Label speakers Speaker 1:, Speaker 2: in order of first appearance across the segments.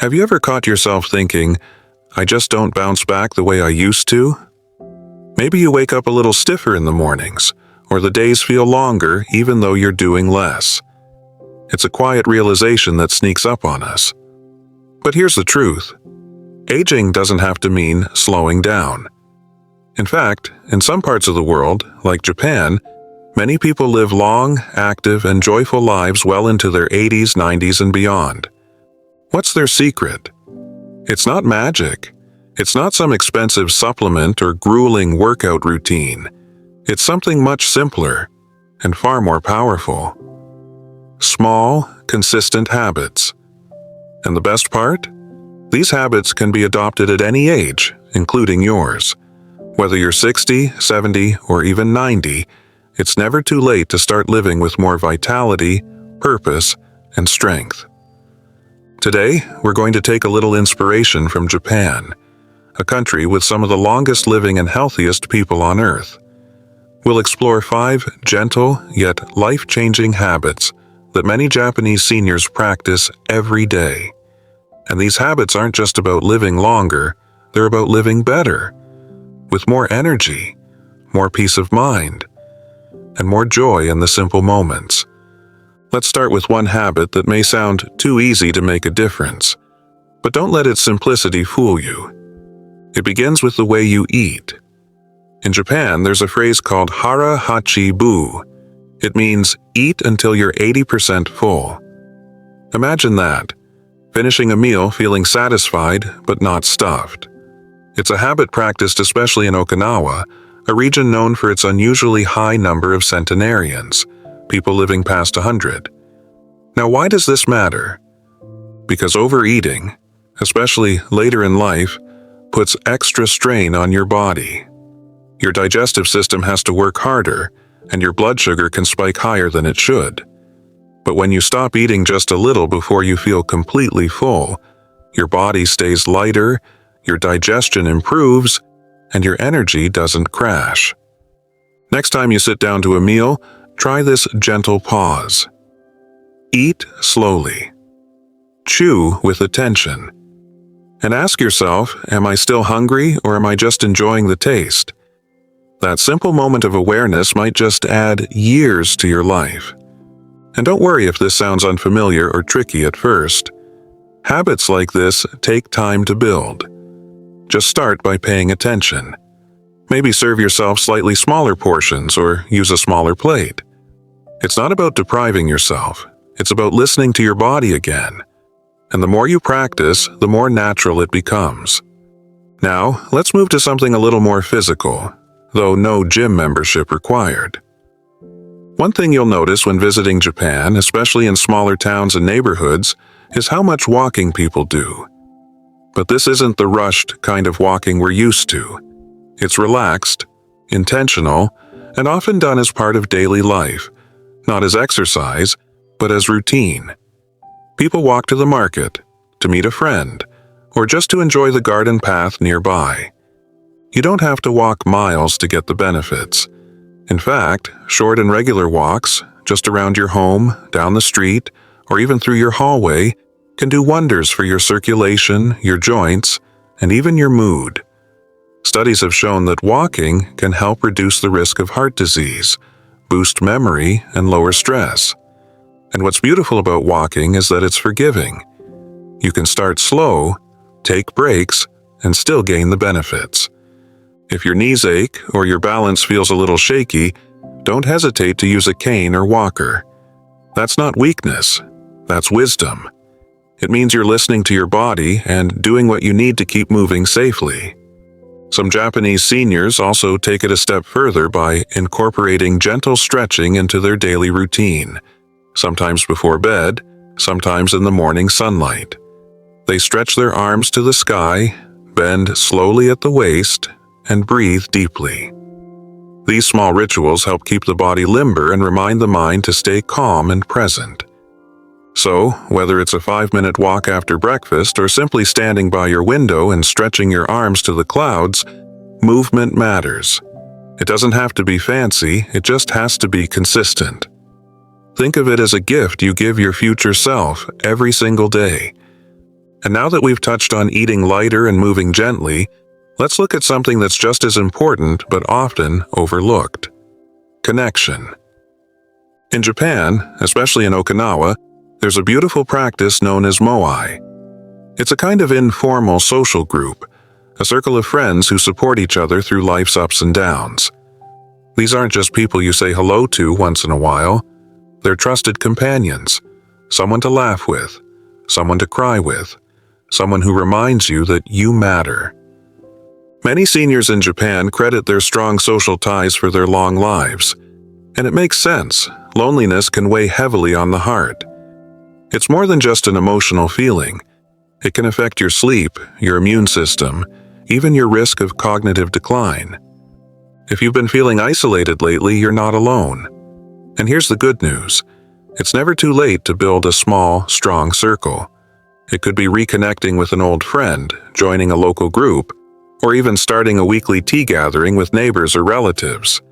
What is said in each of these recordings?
Speaker 1: Have you ever caught yourself thinking, I just don't bounce back the way I used to? Maybe you wake up a little stiffer in the mornings, or the days feel longer even though you're doing less. It's a quiet realization that sneaks up on us. But here's the truth. Aging doesn't have to mean slowing down. In fact, in some parts of the world, like Japan, many people live long, active, and joyful lives well into their 80s, 90s, and beyond. What's their secret? It's not magic. It's not some expensive supplement or grueling workout routine. It's something much simpler and far more powerful. Small, consistent habits. And the best part? These habits can be adopted at any age, including yours. Whether you're 60, 70, or even 90, it's never too late to start living with more vitality, purpose, and strength. Today, we're going to take a little inspiration from Japan, a country with some of the longest living and healthiest people on Earth. We'll explore 5 gentle yet life-changing habits that many Japanese seniors practice every day. And these habits aren't just about living longer, they're about living better, with more energy, more peace of mind, and more joy in the simple moments. Let's start with one habit that may sound too easy to make a difference, but don't let its simplicity fool you. It begins with the way you eat. In Japan, there's a phrase called hara hachi bu. It means eat until you're 80% full. Imagine that, finishing a meal feeling satisfied but not stuffed. It's a habit practiced especially in Okinawa, a region known for its unusually high number of centenarians, people living past 100. Now, why does this matter? Because overeating, especially later in life, puts extra strain on your body. Your digestive system has to work harder, and your blood sugar can spike higher than it should. But when you stop eating just a little before you feel completely full, your body stays lighter, your digestion improves, and your energy doesn't crash. Next time you sit down to a meal, try this gentle pause. Eat slowly. Chew with attention. And ask yourself, am I still hungry or am I just enjoying the taste? That simple moment of awareness might just add years to your life. And don't worry if this sounds unfamiliar or tricky at first. Habits like this take time to build. Just start by paying attention. Maybe serve yourself slightly smaller portions or use a smaller plate. It's not about depriving yourself. It's about listening to your body again. And the more you practice, the more natural it becomes. Now, let's move to something a little more physical, though no gym membership required. One thing you'll notice when visiting Japan, especially in smaller towns and neighborhoods, is how much walking people do. But this isn't the rushed kind of walking we're used to. It's relaxed, intentional, and often done as part of daily life, not as exercise, but as routine. People walk to the market, to meet a friend, or just to enjoy the garden path nearby. You don't have to walk miles to get the benefits. In fact, short and regular walks, just around your home, down the street, or even through your hallway, can do wonders for your circulation, your joints, and even your mood. Studies have shown that walking can help reduce the risk of heart disease, boost memory, and lower stress. And what's beautiful about walking is that it's forgiving. You can start slow, take breaks, and still gain the benefits. If your knees ache or your balance feels a little shaky, don't hesitate to use a cane or walker. That's not weakness, that's wisdom. It means you're listening to your body and doing what you need to keep moving safely. Some Japanese seniors also take it a step further by incorporating gentle stretching into their daily routine, sometimes before bed, sometimes in the morning sunlight. They stretch their arms to the sky, bend slowly at the waist, and breathe deeply. These small rituals help keep the body limber and remind the mind to stay calm and present. So, whether it's a 5-minute walk after breakfast or simply standing by your window and stretching your arms to the clouds, movement matters. It doesn't have to be fancy, it just has to be consistent. Think of it as a gift you give your future self every single day. And now that we've touched on eating lighter and moving gently, let's look at something that's just as important but often overlooked: connection. In Japan, especially in Okinawa, there's a beautiful practice known as moai. It's a kind of informal social group, a circle of friends who support each other through life's ups and downs. These aren't just people you say hello to once in a while. They're trusted companions, someone to laugh with, someone to cry with, someone who reminds you that you matter. Many seniors in Japan credit their strong social ties for their long lives, and it makes sense. Loneliness can weigh heavily on the heart. It's more than just an emotional feeling. It can affect your sleep, your immune system, even your risk of cognitive decline. If you've been feeling isolated lately, you're not alone. And here's the good news. It's never too late to build a small, strong circle. It could be reconnecting with an old friend, joining a local group, or even starting a weekly tea gathering with neighbors or relatives.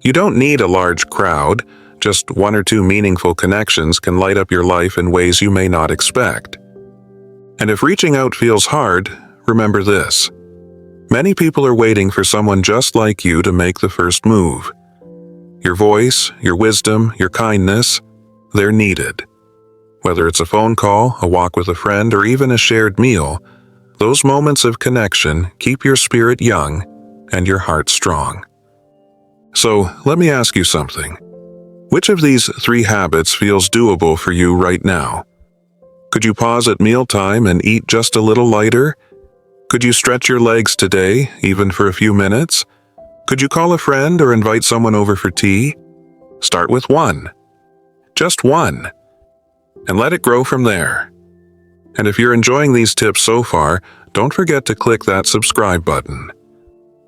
Speaker 1: You don't need a large crowd. Just one or two meaningful connections can light up your life in ways you may not expect. And if reaching out feels hard, remember this. Many people are waiting for someone just like you to make the first move. Your voice, your wisdom, your kindness, they're needed. Whether it's a phone call, a walk with a friend, or even a shared meal, those moments of connection keep your spirit young and your heart strong. So, let me ask you something. Which of these 3 habits feels doable for you right now? Could you pause at mealtime and eat just a little lighter? Could you stretch your legs today, even for a few minutes? Could you call a friend or invite someone over for tea? Start with 1. Just 1. And let it grow from there. And if you're enjoying these tips so far, don't forget to click that subscribe button.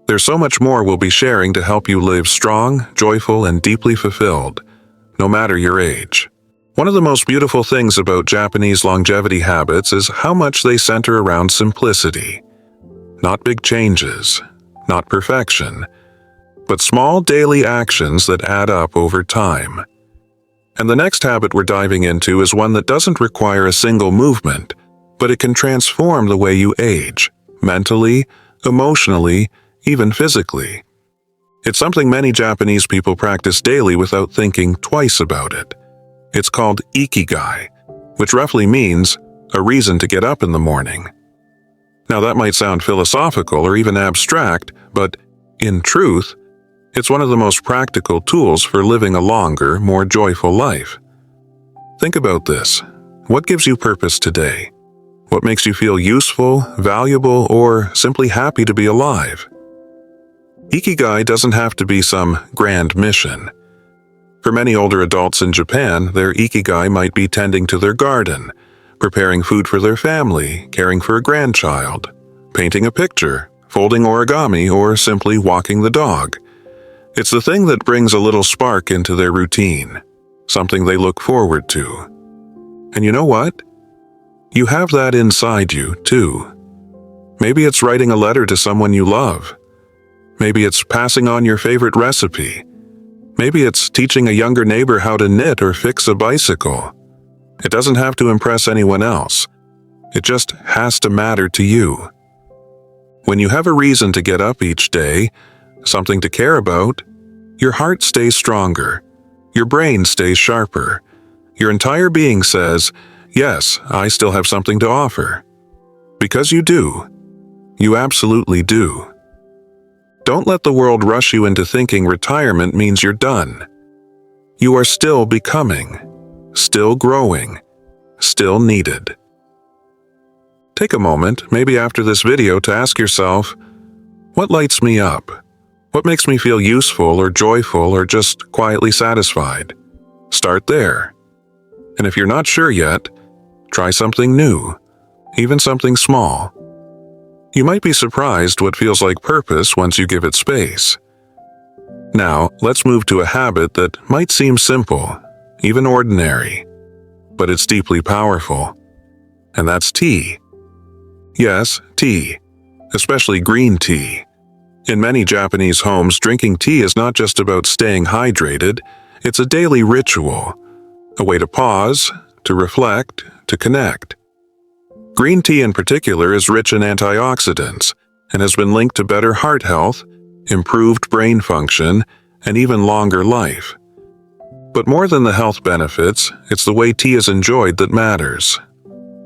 Speaker 1: There's so much more we'll be sharing to help you live strong, joyful, and deeply fulfilled, no matter your age. One of the most beautiful things about Japanese longevity habits is how much they center around simplicity. Not big changes, not perfection, but small daily actions that add up over time. And the next habit we're diving into is one that doesn't require a single movement, but it can transform the way you age, mentally, emotionally, even physically. It's something many Japanese people practice daily without thinking twice about it. It's called ikigai, which roughly means a reason to get up in the morning. Now that might sound philosophical or even abstract, but in truth, it's one of the most practical tools for living a longer, more joyful life. Think about this. What gives you purpose today? What makes you feel useful, valuable, or simply happy to be alive? Ikigai doesn't have to be some grand mission. For many older adults in Japan, their ikigai might be tending to their garden, preparing food for their family, caring for a grandchild, painting a picture, folding origami, or simply walking the dog. It's the thing that brings a little spark into their routine, something they look forward to. And you know what? You have that inside you, too. Maybe it's writing a letter to someone you love. Maybe it's passing on your favorite recipe. Maybe it's teaching a younger neighbor how to knit or fix a bicycle. It doesn't have to impress anyone else. It just has to matter to you. When you have a reason to get up each day, something to care about, your heart stays stronger, your brain stays sharper, your entire being says, yes, I still have something to offer. Because you do. You absolutely do. Don't let the world rush you into thinking retirement means you're done. You are still becoming, still growing, still needed. Take a moment, maybe after this video, to ask yourself, what lights me up? What makes me feel useful or joyful or just quietly satisfied? Start there. And if you're not sure yet, try something new, even something small. You might be surprised what feels like purpose once you give it space. Now, let's move to a habit that might seem simple, even ordinary, but it's deeply powerful. And that's tea. Yes, tea, especially green tea. In many Japanese homes, drinking tea is not just about staying hydrated, it's a daily ritual, a way to pause, to reflect, to connect. Green tea in particular is rich in antioxidants and has been linked to better heart health, improved brain function, and even longer life. But more than the health benefits, it's the way tea is enjoyed that matters.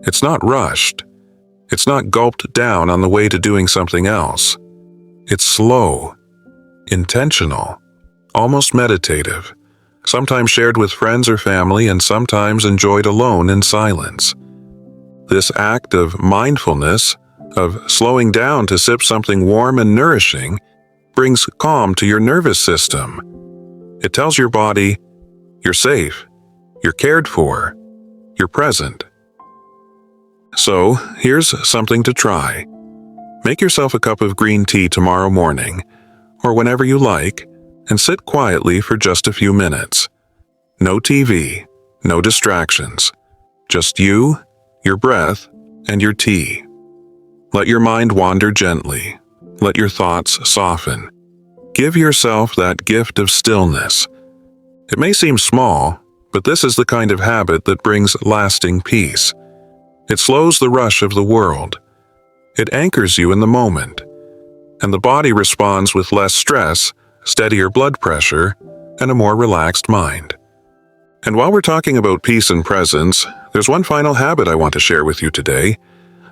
Speaker 1: It's not rushed. It's not gulped down on the way to doing something else. It's slow, intentional, almost meditative, sometimes shared with friends or family and sometimes enjoyed alone in silence. This act of mindfulness, of slowing down to sip something warm and nourishing, brings calm to your nervous system. It tells your body, you're safe, you're cared for, you're present. So, here's something to try. Make yourself a cup of green tea tomorrow morning, or whenever you like, and sit quietly for just a few minutes. No TV, no distractions, just you, your breath, and your tea. Let your mind wander gently. Let your thoughts soften. Give yourself that gift of stillness. It may seem small, but this is the kind of habit that brings lasting peace. It slows the rush of the world. It anchors you in the moment. And the body responds with less stress, steadier blood pressure, and a more relaxed mind. And while we're talking about peace and presence, there's one final habit I want to share with you today,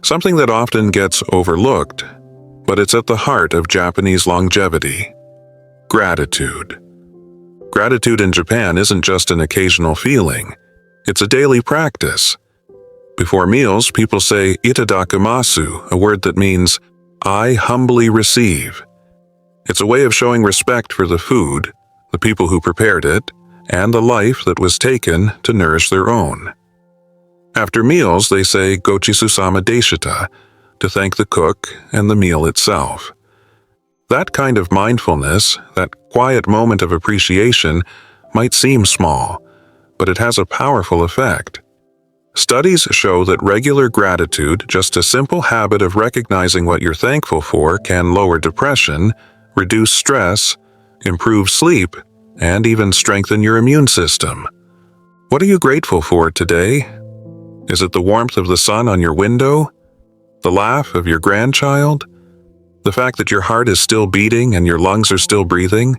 Speaker 1: something that often gets overlooked, but it's at the heart of Japanese longevity: gratitude. Gratitude in Japan isn't just an occasional feeling, it's a daily practice. Before meals, people say itadakimasu, a word that means, I humbly receive. It's a way of showing respect for the food, the people who prepared it, and the life that was taken to nourish their own. After meals, they say gochisusama deshita, to thank the cook and the meal itself. That kind of mindfulness, that quiet moment of appreciation, might seem small, but it has a powerful effect. Studies show that regular gratitude, just a simple habit of recognizing what you're thankful for, can lower depression, reduce stress, improve sleep, and even strengthen your immune system. What are you grateful for today? Is it the warmth of the sun on your window? The laugh of your grandchild? The fact that your heart is still beating and your lungs are still breathing?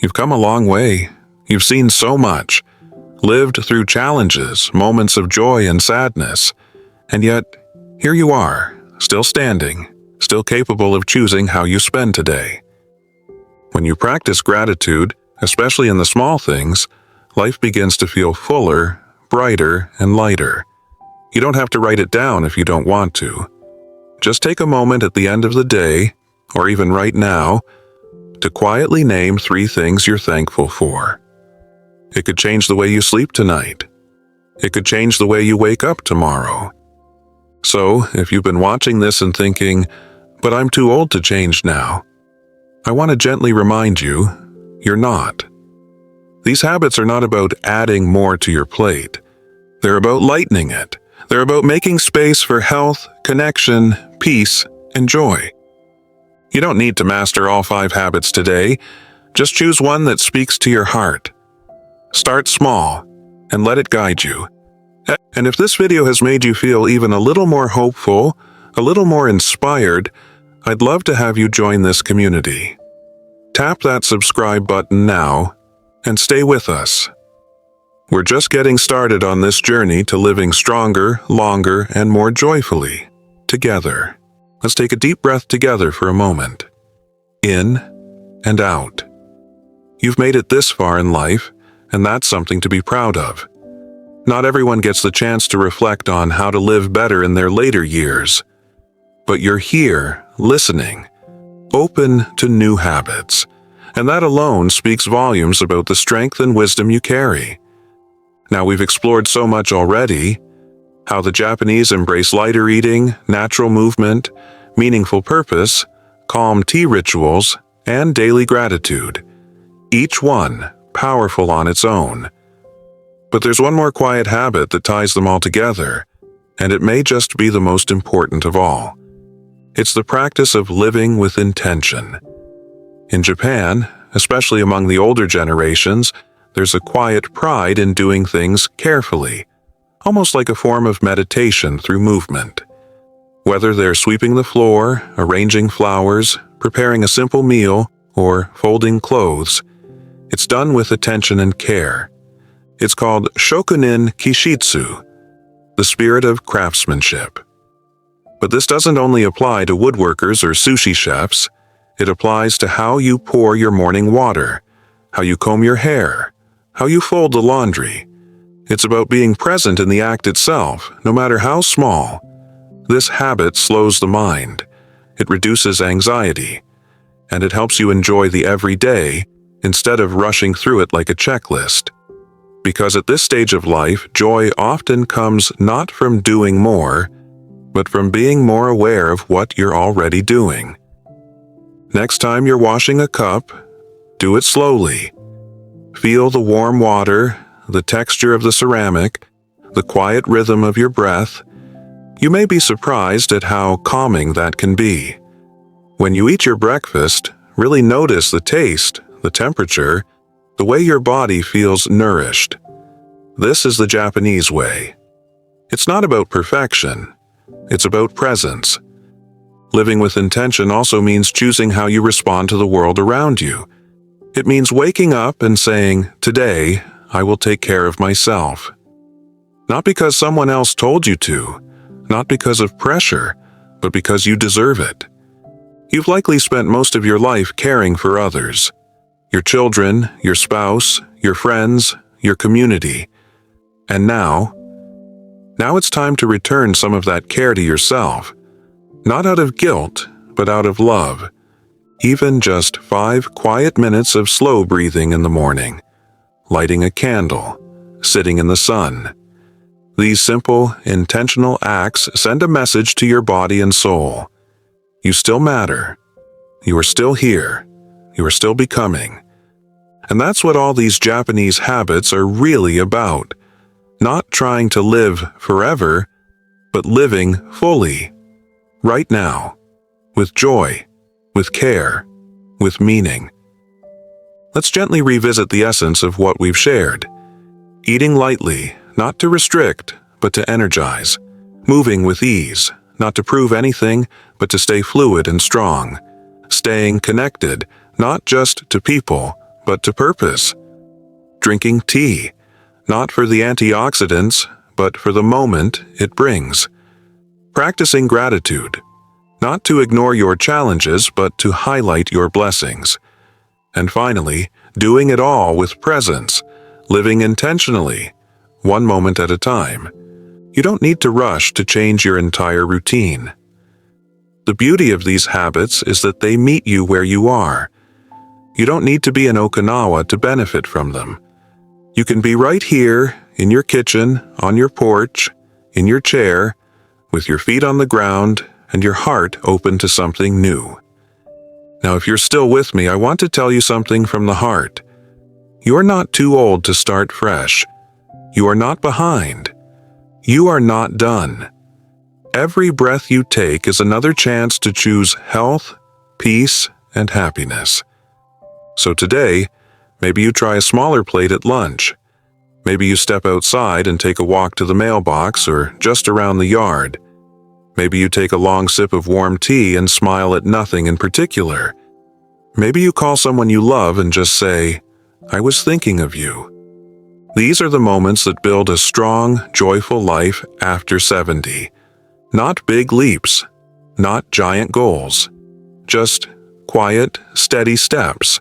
Speaker 1: You've come a long way. You've seen so much, lived through challenges, moments of joy and sadness, and yet, here you are, still standing, still capable of choosing how you spend today. When you practice gratitude, especially in the small things, life begins to feel fuller, brighter, and lighter. You don't have to write it down if you don't want to. Just take a moment at the end of the day, or even right now, to quietly name 3 things you're thankful for. It could change the way you sleep tonight. It could change the way you wake up tomorrow. So, if you've been watching this and thinking, but I'm too old to change now, I want to gently remind you, you're not. These habits are not about adding more to your plate. They're about lightening it. They're about making space for health, connection, peace, and joy. You don't need to master all 5 habits today. Just choose one that speaks to your heart. Start small and let it guide you. And if this video has made you feel even a little more hopeful, a little more inspired, I'd love to have you join this community. Tap that subscribe button now and stay with us. We're just getting started on this journey to living stronger, longer, and more joyfully, together. Let's take a deep breath together for a moment. In and out. You've made it this far in life, and that's something to be proud of. Not everyone gets the chance to reflect on how to live better in their later years. But you're here, listening, open to new habits, and that alone speaks volumes about the strength and wisdom you carry. Now, we've explored so much already: how the Japanese embrace lighter eating, natural movement, meaningful purpose, calm tea rituals, and daily gratitude. Each one powerful on its own. But there's one more quiet habit that ties them all together, and it may just be the most important of all. It's the practice of living with intention. In Japan, especially among the older generations, there's a quiet pride in doing things carefully, almost like a form of meditation through movement. Whether they're sweeping the floor, arranging flowers, preparing a simple meal, or folding clothes, it's done with attention and care. It's called shokunin kishitsu, the spirit of craftsmanship. But this doesn't only apply to woodworkers or sushi chefs. It applies to how you pour your morning water, how you comb your hair, how you fold the laundry. It's about being present in the act itself, no matter how small. This habit slows the mind. It reduces anxiety, and it helps you enjoy the everyday instead of rushing through it like a checklist. Because at this stage of life, joy often comes not from doing more, but from being more aware of what you're already doing. Next time you're washing a cup, do it slowly. Feel the warm water, the texture of the ceramic, the quiet rhythm of your breath. You may be surprised at how calming that can be. When you eat your breakfast, really notice the taste, the temperature, the way your body feels nourished. This is the Japanese way. It's not about perfection. It's about presence. Living with intention also means choosing how you respond to the world around you. It means waking up and saying, "Today, I will take care of myself." Not because someone else told you to, not because of pressure, but because you deserve it. You've likely spent most of your life caring for others. Your children, your spouse, your friends, your community. And now it's time to return some of that care to yourself. Not out of guilt, but out of love. Even just 5 quiet minutes of slow breathing in the morning, lighting a candle, sitting in the sun. These simple, intentional acts send a message to your body and soul. You still matter. You are still here. You are still becoming. And that's what all these Japanese habits are really about. Not trying to live forever, but living fully. Right now. With joy. With care. With meaning. Let's gently revisit the essence of what we've shared. Eating lightly, not to restrict, but to energize. Moving with ease, not to prove anything, but to stay fluid and strong. Staying connected, not just to people, but to purpose. Drinking tea, not for the antioxidants, but for the moment it brings. Practicing gratitude, not to ignore your challenges, but to highlight your blessings. And finally, doing it all with presence, living intentionally, one moment at a time. You don't need to rush to change your entire routine. The beauty of these habits is that they meet you where you are. You don't need to be in Okinawa to benefit from them. You can be right here, in your kitchen, on your porch, in your chair, with your feet on the ground and your heart open to something new. Now, if you're still with me, I want to tell you something from the heart. You're not too old to start fresh. You are not behind. You are not done. Every breath you take is another chance to choose health, peace, and happiness. So today, maybe you try a smaller plate at lunch. Maybe you step outside and take a walk to the mailbox or just around the yard. Maybe you take a long sip of warm tea and smile at nothing in particular. Maybe you call someone you love and just say, "I was thinking of you." These are the moments that build a strong, joyful life after 70. Not big leaps, not giant goals, just quiet, steady steps.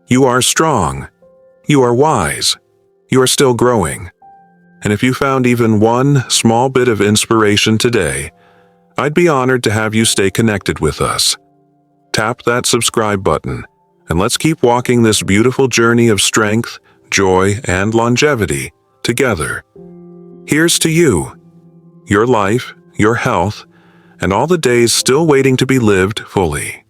Speaker 1: You are strong. You are wise. You are still growing. And if you found even one small bit of inspiration today, I'd be honored to have you stay connected with us. Tap that subscribe button, and let's keep walking this beautiful journey of strength, joy, and longevity together. Here's to you, your life, your health, and all the days still waiting to be lived fully.